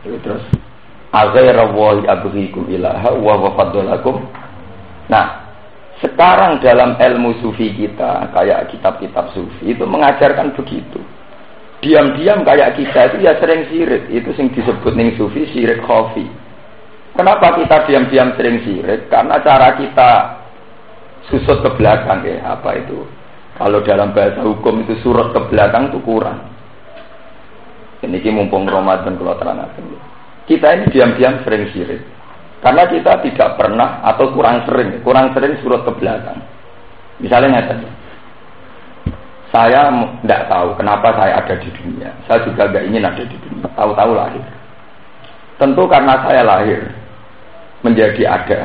Terus aghairallahi abghikum ilaha wa faddalakum. Nah, sekarang dalam ilmu sufi kita, kayak kitab-kitab sufi itu mengajarkan begitu. Diam-diam kayak kita itu ya sering syirik. Itu yang disebut ning sufi syirik khafi. Kenapa kita diam-diam sering syirik? Karena cara kita susut ke belakang ya, apa itu? Kalau dalam bahasa hukum itu surut ke belakang itu kurang. Ini mumpung Ramadan kalau terangkan. Kita ini diam-diam sering syirik. Karena kita tidak pernah atau kurang sering surut ke belakang. Misalnya saja, saya tidak tahu kenapa saya ada di dunia. Saya juga tidak ingin ada di dunia. Tahu-tahu lahir. Tentu karena saya lahir menjadi ada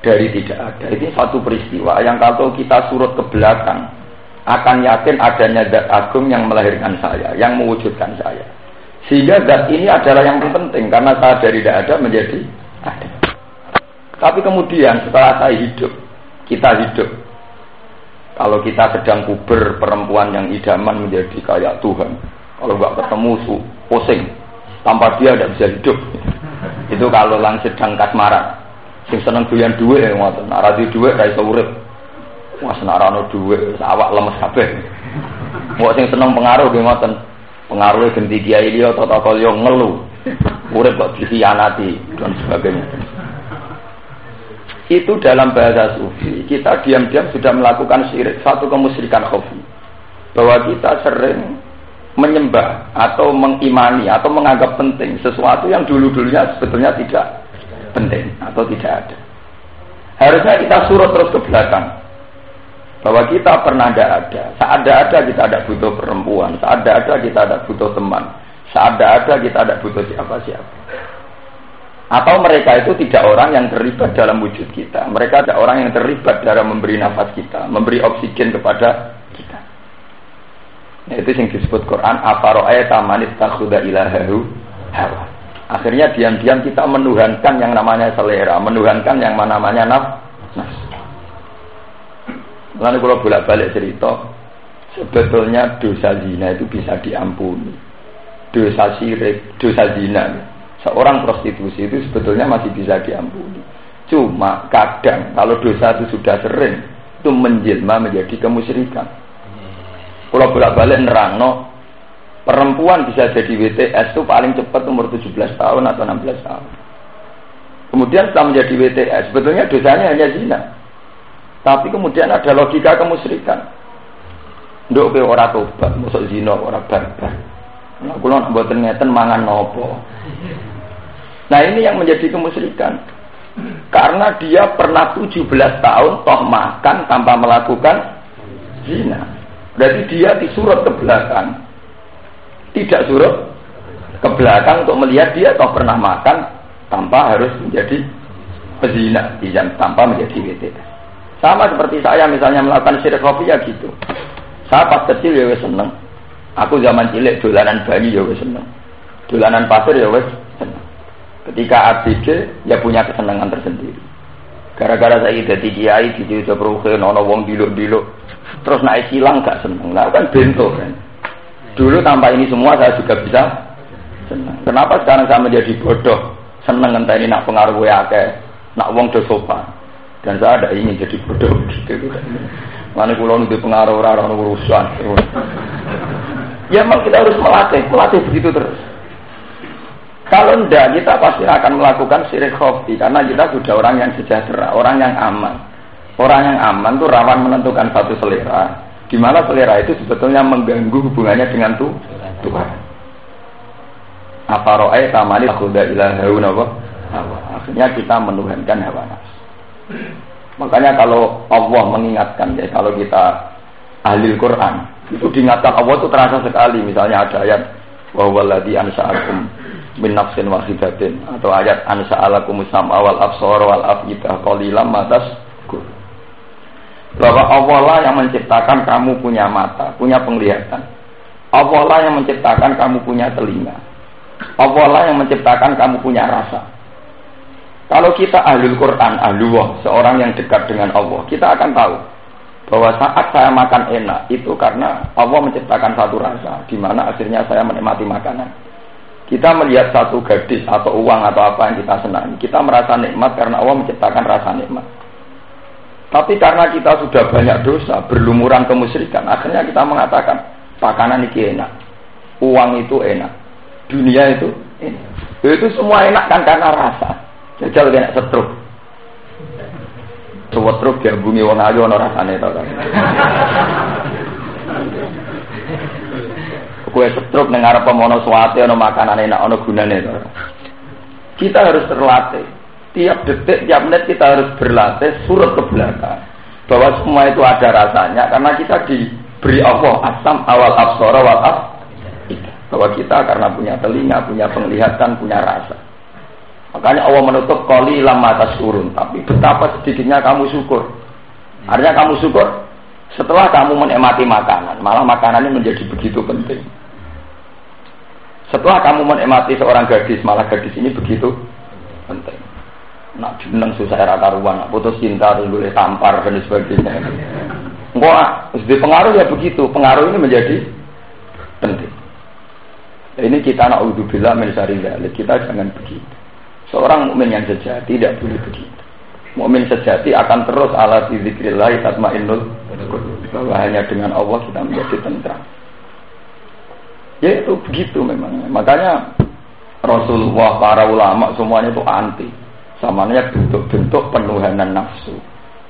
dari tidak ada. Ini satu peristiwa yang kalau kita surut ke belakang akan yakin adanya zat agung yang melahirkan saya, yang mewujudkan saya. Sehingga zat ini adalah yang penting karena saya dari tidak ada menjadi ada. Tapi kemudian setelah saya hidup, kita hidup. Kalau kita sedang puber, perempuan yang idaman menjadi kayak Tuhan. Kalau nggak ketemu pusing, tanpa dia tidak bisa hidup. Itu kalau lang sedang kasmaran. Sing seneng doyan duwe ngoten. Ora di duwe ra iso urip. Wah senarano duwe awak lemes kabeh. Mbok sing seneng pengaruh nggih ngoten. Pengaruhe genti kiai liya tata yo ngelu. Urip kok dikhianati dan sebagainya. Itu dalam bahasa sufi, kita diam-diam sudah melakukan syirik, satu kemusyrikan khafi. Bahwa kita sering menyembah atau mengimani atau menganggap penting sesuatu yang dulu-dulunya sebetulnya tidak penting atau tidak ada. Harusnya kita surut terus ke belakang. Bahwa kita pernah ada. Saat ada kita ada butuh perempuan. Saat ada kita ada butuh teman. Saat ada kita ada butuh siapa-siapa. Atau mereka itu tidak orang yang terlibat dalam wujud kita. Mereka ada orang yang terlibat dalam memberi nafas kita, memberi oksigen kepada kita. Nah, itu yang disebut Quran, afara'aita man ittakhadha ilahahu hawa. Akhirnya diam-diam kita menuhankan yang namanya selera, menuhankan yang namanya nafsu. Lalu kalau bolak-balik cerita, sebetulnya dosa zina itu bisa diampuni. Dosa syirik, dosa zina. Seorang prostitusi itu sebetulnya masih bisa diampuni. Cuma kadang kalau dosa itu sudah sering, itu menjelma menjadi kemusyrikan. Kalau bolak-balik nerangno, perempuan bisa jadi WTS itu paling cepat umur 17 tahun atau 16 tahun. Kemudian setelah menjadi WTS, sebetulnya dosanya hanya zina. Tapi kemudian ada logika kemusyrikan. Nduk pe ora tobat, mosok zina ora barbar. Nah, kula nak mboten ngeten mangan nopo. Nah, ini yang menjadi kemusyrikan. Karena dia pernah 17 tahun toh makan tanpa melakukan zina. Berarti dia disurut ke belakang. Tidak surut ke belakang untuk melihat dia toh pernah makan tanpa harus menjadi pezina, tanpa menjadi WTS. Sama seperti saya misalnya melakukan syirik khafiyah gitu. Saya pas kecil ya wis seneng. Aku zaman cilik dolanan bayi ya wis seneng. Dolanan pasir ya wis seneng. Ketika ABG ya punya kesenangan tersendiri. Gara-gara saya jadi kiai di Jawa Ruhin ana wong diluk-diluk. Terus naik silang gak seneng. Nah kan bento kan. Dulu tanpa ini semua saya juga bisa seneng. Kenapa sekarang saya menjadi bodoh? Seneng ngenteni nak pengaruh akeh, nak wong do sopan. Dan saya ada ingin jadi bodoh gitu. Mana kula nu pengaruh ora ono urusan. Ya memang kita harus melatih begitu terus. Kalau tidak, kita pasti akan melakukan syirik khafi karena kita sudah orang yang sejahtera, orang yang aman. Orang yang aman itu rawan menentukan satu selera, di mana selera itu sebetulnya mengganggu hubungannya dengan Tuhan. Afara'aita man ittakhadha ilahahu hawa. Akhirnya kita menuhankan hawa nafsu. Makanya kalau Allah mengingatkan, ya kalau kita ahli Quran, itu diingatkan Allah itu terasa sekali. Misalnya ada ayat wa huwallazi ansa'akum min nafsin wahidatin, atau ayat ansa'alakumus sam'a wal absara wal af'idah qalilan ma tashkur. Bahwa Allah lah yang menciptakan kamu punya mata, punya penglihatan. Allah lah yang menciptakan kamu punya telinga. Allah lah yang menciptakan kamu punya rasa. Kalau kita ahlul Quran, ahlullah, seorang yang dekat dengan Allah, kita akan tahu bahwa saat saya makan enak itu karena Allah menciptakan satu rasa, di mana akhirnya saya menikmati makanan. Kita melihat satu gadis atau uang atau apa yang kita senangi, kita merasa nikmat karena Allah menciptakan rasa nikmat. Tapi karena kita sudah banyak dosa, berlumuran kemusyrikan, akhirnya kita mengatakan, makanan ini enak, uang itu enak, dunia itu enak. Itu semua enak kan karena rasa. Jajal kena setruk. Coba truk diambungi wong ayu ana rasane to kan. Kowe setruk ning arep pemono suwate ana makanan enak ana gunane to. Kita harus terlatih. Tiap detik, tiap menit kita harus berlatih surut ke belakang. Bahwa semua itu ada rasanya karena kita diberi Allah asam awal absara wal afida. Bahwa kita karena punya telinga, punya penglihatan, punya rasa. Makanya Allah menutup qalilan ma tashkurun, tapi betapa sedikitnya kamu syukur. Artinya kamu syukur setelah kamu menikmati makanan, malah makanan ini menjadi begitu penting. Setelah kamu menikmati seorang gadis, malah gadis ini begitu penting. Nak jeneng susah era karuan, nak putus cinta terus boleh tampar dan sebagainya. Enggak, di pengaruh ya begitu. Pengaruh ini menjadi penting. Ini kita naudzubillah min syarri dzalik. Kita jangan begitu. Seorang mukmin yang sejati tidak boleh begitu. Mukmin sejati akan terus ala dzikrillah tatmainnul qulub. Bahwa hanya dengan Allah kita menjadi tentram. Ya itu begitu memang. Makanya Rasulullah, para ulama semuanya itu anti. Samanya bentuk-bentuk penuhanan nafsu.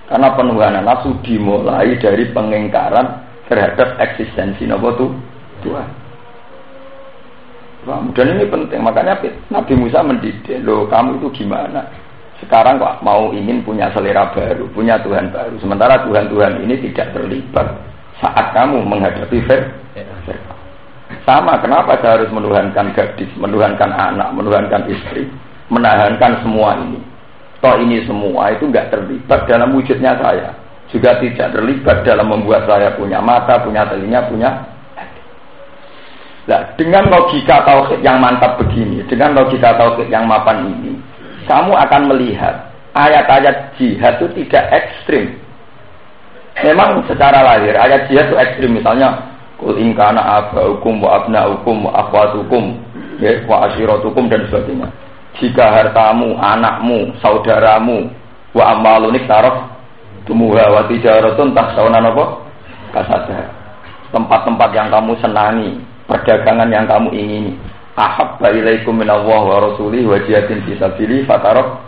Karena penuhanan nafsu dimulai dari pengingkaran terhadap eksistensi Tuhan. Dan ini penting, makanya Nabi Musa mendidik, loh kamu itu gimana? Sekarang kok mau ingin punya selera baru, punya Tuhan baru. Sementara Tuhan-Tuhan ini tidak terlibat saat kamu menghadapi Fir'aun. Sama, kenapa saya harus menuhankan gadis, menuhankan anak, menuhankan istri, menahankan semua ini. Toh ini semua itu enggak terlibat dalam wujudnya saya. Juga tidak terlibat dalam membuat saya punya mata, punya telinga, punya hati. Nah, dengan logika tauhid yang mantap begini, dengan logika tauhid yang mapan ini, kamu akan melihat ayat-ayat jihad itu tidak ekstrim. Memang secara lahir ayat jihad itu ekstrim, misalnya qul in kana abaukum wa abnaukum wa akhwatukum wa ashiratukum dan sebagainya. Jika hartamu, anakmu, saudaramu, wa amalunik taraf tumuha wa tijaratun taksawna napa kasada. Tempat-tempat yang kamu senangi, perdagangan yang kamu ingini. Ahabba ilaikum minallahi wa rasulihi wa jihadin fi sabilihi fatarab.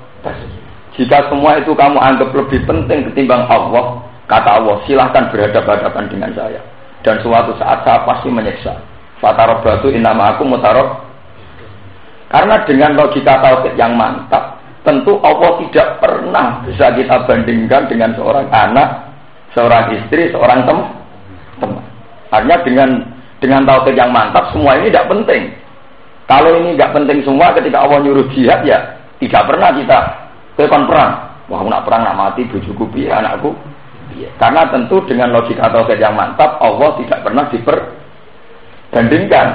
Jika semua itu kamu anggap lebih penting ketimbang Allah, kata Allah, silahkan berhadapan-hadapan dengan saya. Dan suatu saat saya pasti menyiksa. Fatarabatu innama aku mutarab. Karena dengan logika tauhid yang mantap, tentu Allah tidak pernah bisa kita bandingkan dengan seorang anak, seorang istri, seorang teman. Artinya dengan tauhid yang mantap, semua ini tidak penting. Kalau ini tidak penting semua, ketika Allah nyuruh jihad ya tidak pernah kita tekan perang. Wah, nak perang nak mati bojoku piye, anakku. Karena tentu dengan logika tauhid yang mantap, Allah tidak pernah diperbandingkan.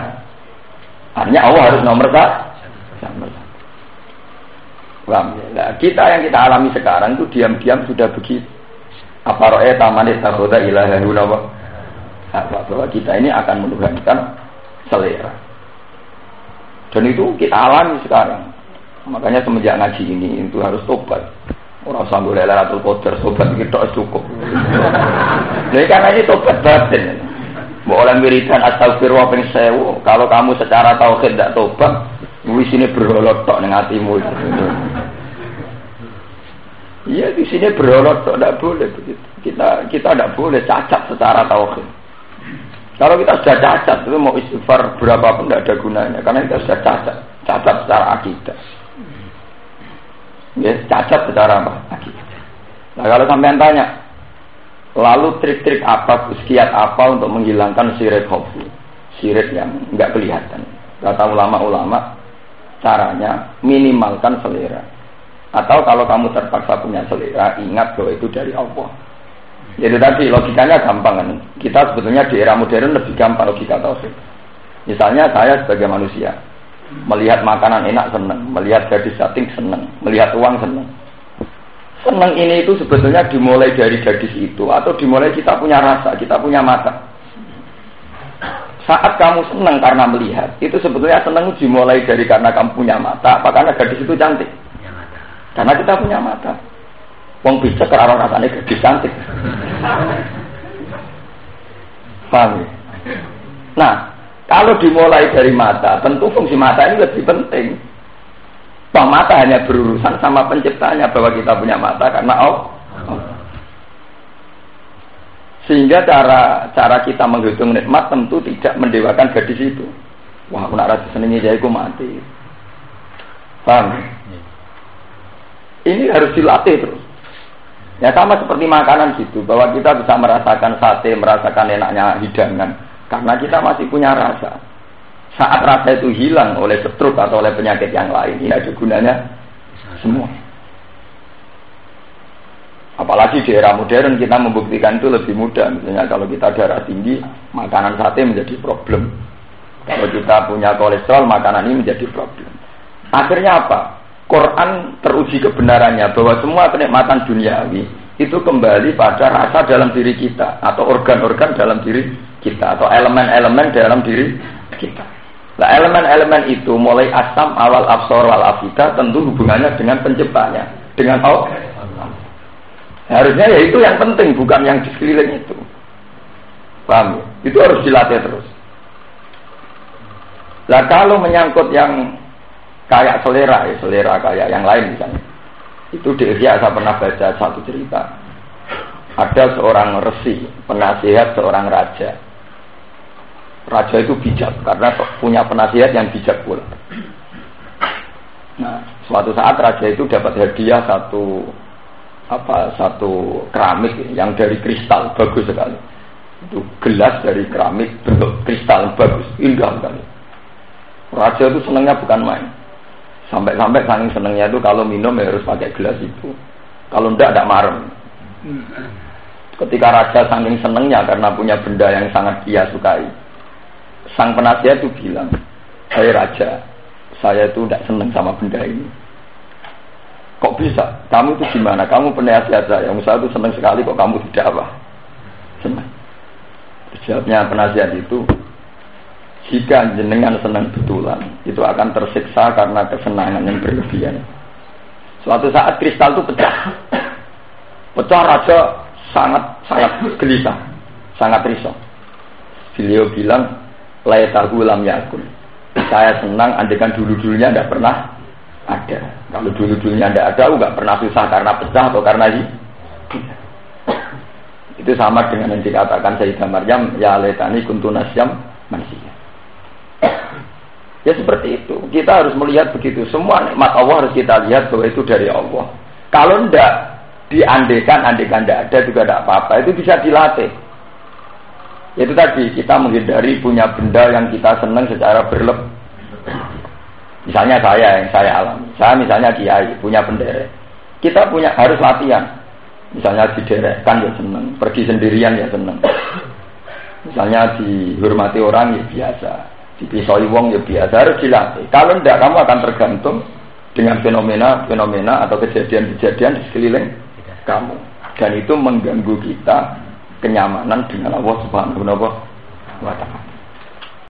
Artinya Allah harus nomor satu. Nah, kita yang kita alami sekarang itu diam-diam sudah begitu. Apa ro'e tamanit takhoda ilaha ilaha. Bahwa kita ini akan menuhankan selera. Dan itu kita alami sekarang. Makanya semenjak ngaji ini itu harus tobat. Orang sambil Lailatul Qadar tobat kita cukup. Jadi karena ini tobat batin. Boleh wiridan astagfirullah ping 1000. Kalau kamu secara tauhid tidak tobat, di sini berolot tok ning atimu. Iya, di sini berolot tok, tidak boleh begitu. Kita tidak boleh cacat secara tauhid. Kalau kita sudah cacat, itu mau istighfar berapapun tidak ada gunanya, karena kita sudah cacat secara akidah. Ya, cacat secara apa? Akidah. Nah, kalau sampean tanya, lalu trik-trik apa, kiat apa untuk menghilangkan syirik khafi, syirik yang enggak kelihatan? Kata ulama-ulama, caranya minimalkan selera. Atau kalau kamu terpaksa punya selera, ingat bahwa itu dari Allah. Jadi tadi logikanya gampang kan. Kita sebetulnya di era modern lebih gampang logika tauhid. Misalnya saya sebagai manusia melihat makanan enak senang, melihat gadis cantik senang, melihat uang senang. Senang ini itu sebetulnya dimulai dari gadis itu atau dimulai kita punya rasa, kita punya mata. Saat kamu senang karena melihat, itu sebetulnya senang dimulai dari karena kamu punya mata, apa karena gadis itu cantik? Punya mata. Karena kita punya mata. Wong bisa karena rasanya gadis cantik. Paham ya? Nah, kalau dimulai dari mata, tentu fungsi mata ini lebih penting. Bahwa mata hanya berurusan sama penciptanya, bahwa kita punya mata karena Allah. Sehingga cara kita menghitung nikmat tentu tidak mendewakan gadis itu. Wah, aku nak rasa senengnya jadi aku mati. Paham? Ini harus dilatih terus. Ya sama seperti makanan gitu, bahwa kita bisa merasakan sate, merasakan enaknya hidangan, karena kita masih punya rasa. Saat rasa itu hilang oleh stroke atau oleh penyakit yang lain, ini ada gunanya semua. Apalagi di era modern kita membuktikan itu lebih mudah. Misalnya kalau kita darah tinggi, makanan sate menjadi problem. Kalau kita punya kolesterol, makanan ini menjadi problem. Akhirnya apa? Quran teruji kebenarannya bahwa semua kenikmatan duniawi itu kembali pada rasa dalam diri kita, atau organ-organ dalam diri kita, atau elemen-elemen dalam diri kita. Nah, elemen-elemen itu mulai asam, awal, absor, wal afida tentu hubungannya dengan penciptanya, dengan Allah. Harusnya ya itu yang penting, bukan yang di sekeliling itu. Paham ya? Itu harus dilatih terus. Nah kalau menyangkut yang kayak selera kayak yang lain misalnya, itu di Ihya saya pernah baca satu cerita. Ada seorang resi, penasihat seorang raja. Raja itu bijak karena punya penasihat yang bijak pula. Nah, suatu saat raja itu dapat hadiah satu keramik yang dari kristal, bagus sekali. Itu gelas dari keramik bentuk kristal, bagus, indah sekali. Raja itu senangnya bukan main. Sampai saking senangnya itu kalau minum ya harus pakai gelas itu. Kalau tidak marem. Ketika raja saking senangnya karena punya benda yang sangat dia sukai, sang penasihat itu bilang, "Hai raja, saya itu tidak senang sama benda ini." Kok bisa? Kamu itu gimana? Kamu penasihat saya. Saya itu senang sekali kok kamu tidak apa? Senang. Jawabnya penasihat itu, jika jenengan senang betulan, itu akan tersiksa karena kesenangan yang berlebihan. Suatu saat kristal itu pecah. Pecah, raja sangat gelisah, sangat risau. Beliau bilang, laitahu lam yakun. Saya senang andaikan dulu-dulunya tidak pernah ada. Kalau dulu-dulunya tidak ada, nggak pernah susah karena pecah atau karena ini. Itu sama dengan yang dikatakan Sayyidah Maryam, ya laitani kuntu nasyam mansiyah. Ya seperti itu. Kita harus melihat begitu. Semua nikmat Allah harus kita lihat bahwa itu dari Allah. Kalau tidak diandekan tidak ada juga tidak apa-apa. Itu bisa dilatih. Itu tadi kita menghindari punya benda yang kita senang secara berlebih. Misalnya yang saya alami. Saya misalnya kiai punya penderek. Kita harus latihan. Misalnya diderekkan ya senang, pergi sendirian ya senang. Misalnya dihormati orang ya biasa, dipisoi wong ya biasa, harus dilatih. Kalau tidak kamu akan tergantung dengan fenomena atau kejadian-kejadian di sekeliling kamu. Dan itu mengganggu kita kenyamanan dengan Allah Subhanahu wa Ta'ala.